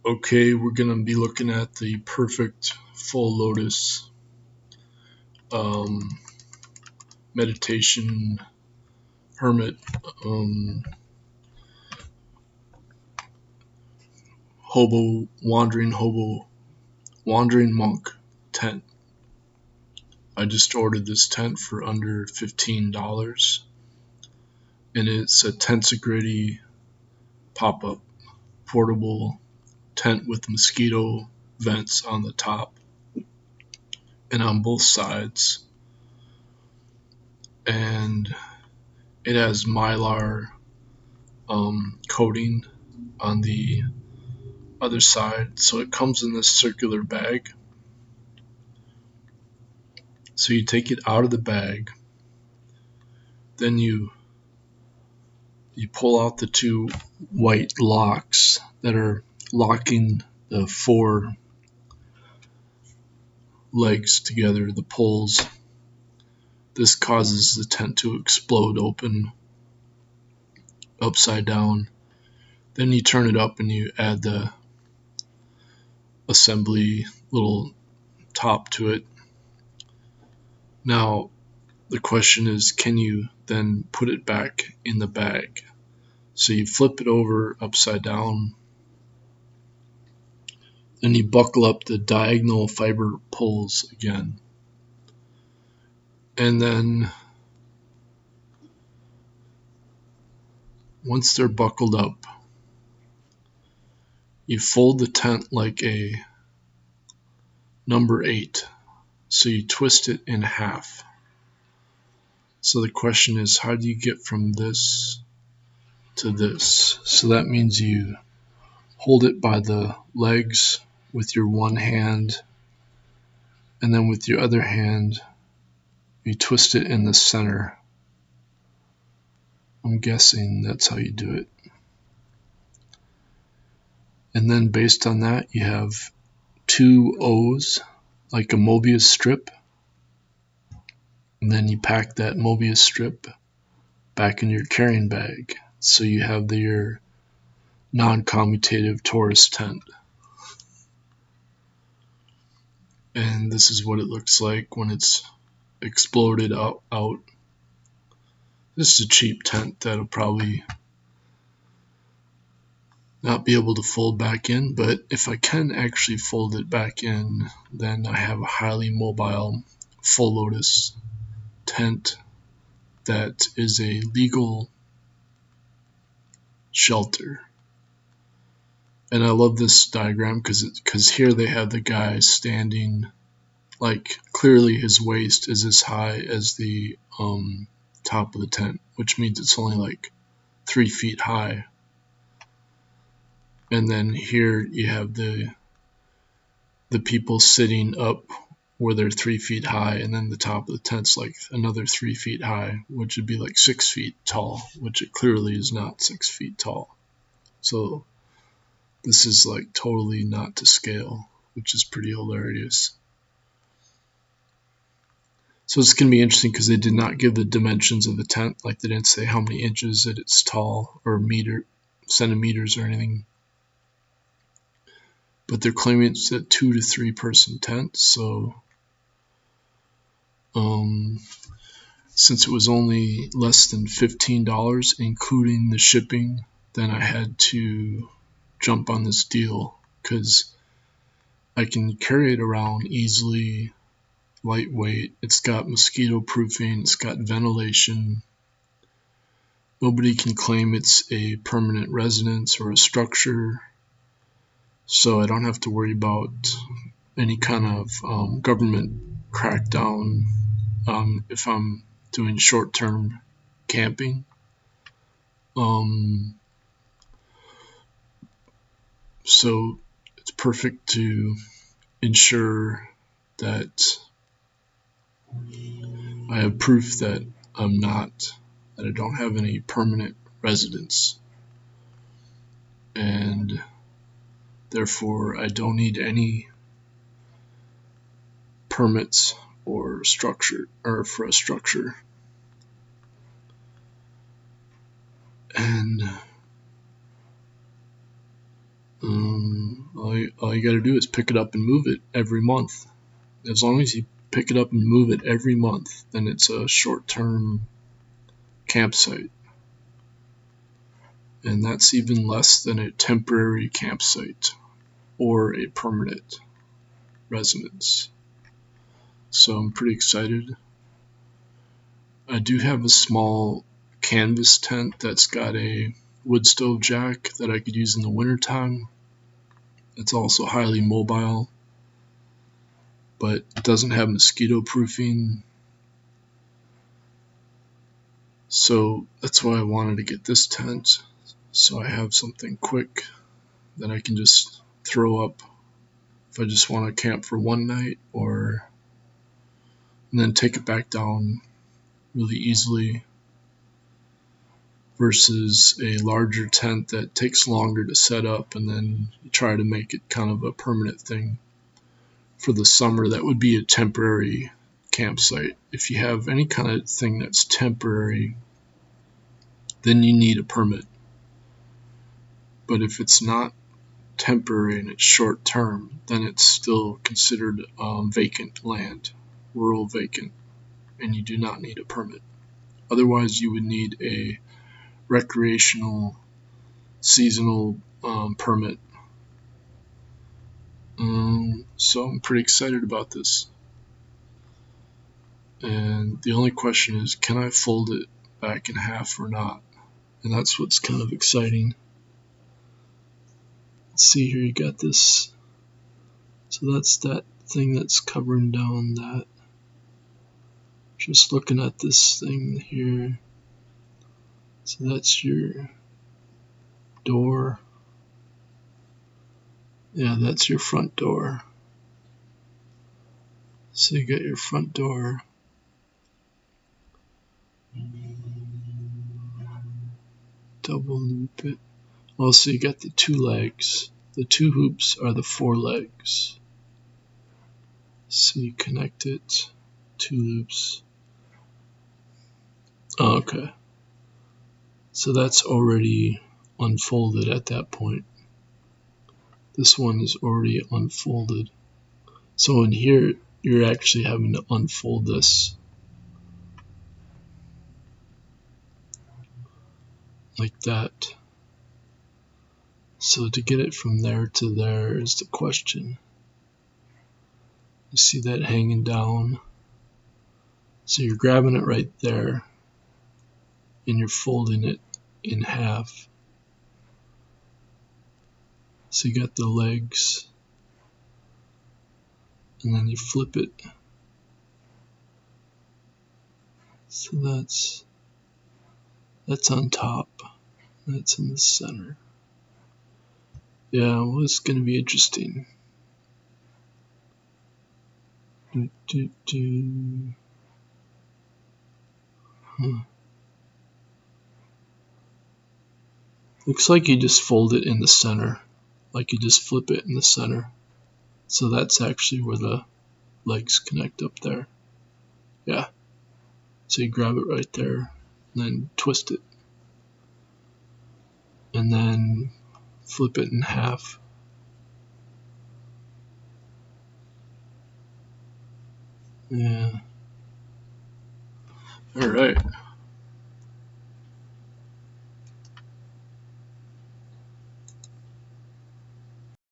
Okay, we're going to be looking at the perfect full lotus meditation hermit wandering monk tent. I just ordered this tent for under $15, and it's a tensegrity pop-up portable tent with mosquito vents on the top and on both sides, and it has mylar coating on the other side, so it comes in this circular bag. So you take it out of the bag, then you pull out the two white locks that are locking the four legs together, the poles. This causes the tent to explode open upside down. Then you turn it up and you add the assembly little top to it. Now the question is, can you then put it back in the bag? So you flip it over upside down, then you buckle up the diagonal fiber poles again, and then once they're buckled up, you fold the tent like a number 8. So you twist it in half. So the question is, how do you get from this to this? So that means you hold it by the legs with your one hand, and then with your other hand you twist it in the center. I'm guessing that's how you do it. And then based on that, you have 2 O's, like a Mobius strip, and then you pack that Mobius strip back in your carrying bag. So you have your Noncommutative Torus tent. And this is what it looks like when it's exploded out. This is a cheap tent that'll probably not be able to fold back in, but if I can actually fold it back in, then I have a highly mobile full lotus tent that is a legal shelter. And I love this diagram because here they have the guy standing, like clearly his waist is as high as the top of the tent, which means it's only like 3 feet high. And then here you have the people sitting up where they're 3 feet high, and then the top of the tent's like another 3 feet high, which would be like 6 feet tall, which it clearly is not 6 feet tall. So this is like totally not to scale, which is pretty hilarious. So it's going to be interesting because they did not give the dimensions of the tent. Like they didn't say how many inches that it's tall or centimeters or anything. But they're claiming it's a 2 to 3 person tent. So since it was only less than $15, including the shipping, then I had to jump on this deal because I can carry it around easily, lightweight. It's got mosquito proofing, it's got ventilation. Nobody can claim it's a permanent residence or a structure, so I don't have to worry about any kind of government crackdown if I'm doing short-term camping. So it's perfect to ensure that I have proof that I don't have any permanent residence, and therefore I don't need any permits or for a structure. And all you got to do is pick it up and move it every month. As long as you pick it up and move it every month, then it's a short-term campsite. And that's even less than a temporary campsite or a permanent residence. So I'm pretty excited. I do have a small canvas tent that's got a wood stove jack that I could use in the wintertime. It's also highly mobile, but it doesn't have mosquito proofing. So that's why I wanted to get this tent, so I have something quick that I can just throw up if I just want to camp for one night, and then take it back down really easily, versus a larger tent that takes longer to set up, and then you try to make it kind of a permanent thing. For the summer, that would be a temporary campsite. If you have any kind of thing that's temporary, then you need a permit. But if it's not temporary and it's short term, then it's still considered vacant land, rural vacant, and you do not need a permit. Otherwise, you would need a recreational seasonal permit. So I'm pretty excited about this. And the only question is, can I fold it back in half or not? And that's what's kind of exciting. Let's see here, you got this. So that's that thing that's covering down that. Just looking at this thing here. So that's your door. Yeah, that's your front door. So you got your front door. Double loop it. Also, you got the two legs. The two hoops are the four legs. So you connect it, two loops. Oh, okay. So that's already unfolded at that point. This one is already unfolded. So in here, you're actually having to unfold this. Like that. So to get it from there to there is the question. You see that hanging down? So you're grabbing it right there, and you're folding it in half. So you got the legs, and then you flip it. So that's on top, that's in the center. Yeah, well, it's going to be interesting. Looks like you just fold it in the center, like you just flip it in the center. So that's actually where the legs connect up there. Yeah. So you grab it right there, and then twist it, and then flip it in half. Yeah. All right.